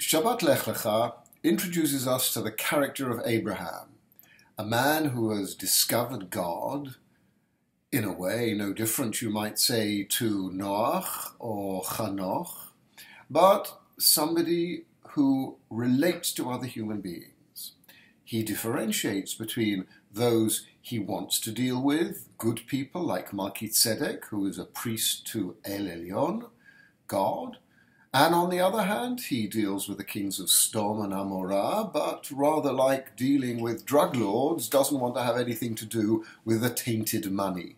Shabbat Lecha introduces us to the character of Abraham, a man who has discovered God in a way no different, you might say, to Noach or Chanoch, but somebody who relates to other human beings. He differentiates between those he wants to deal with, good people like Melchizedek, who is a priest to El Elyon, God, and on the other hand, he deals with the kings of Sodom and Amorah, but rather like dealing with drug lords, doesn't want to have anything to do with the tainted money.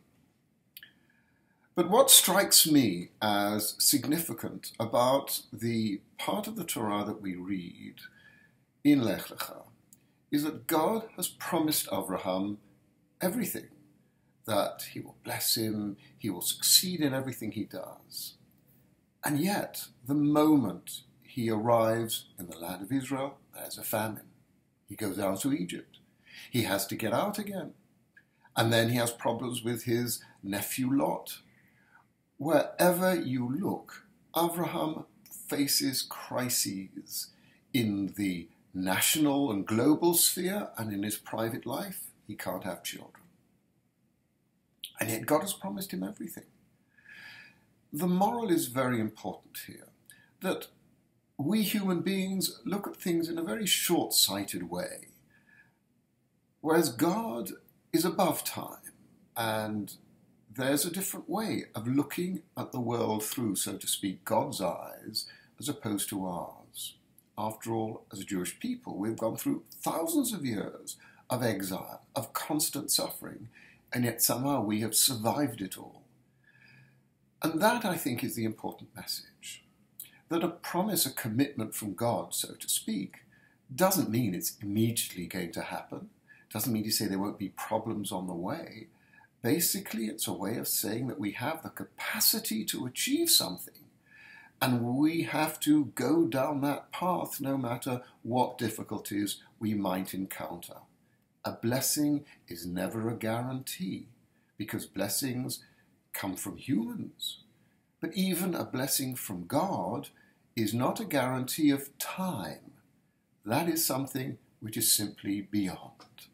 But what strikes me as significant about the part of the Torah that we read in Lech Lecha is that God has promised Abraham everything, that he will bless him, he will succeed in everything he does. And yet, the moment he arrives in the land of Israel, there's a famine. He goes down to Egypt. He has to get out again. And then he has problems with his nephew Lot. Wherever you look, Abraham faces crises in the national and global sphere, and in his private life, he can't have children. And yet God has promised him everything. The moral is very important here, that we human beings look at things in a very short-sighted way, whereas God is above time, and there's a different way of looking at the world through, so to speak, God's eyes, as opposed to ours. After all, as a Jewish people, we've gone through thousands of years of exile, of constant suffering, and yet somehow we have survived it all. And that, I think, is the important message. That a promise, a commitment from God, so to speak, doesn't mean it's immediately going to happen. Doesn't mean to say there won't be problems on the way. Basically, it's a way of saying that we have the capacity to achieve something, and we have to go down that path no matter what difficulties we might encounter. A blessing is never a guarantee, because blessings come from humans. But even a blessing from God is not a guarantee of time. That is something which is simply beyond.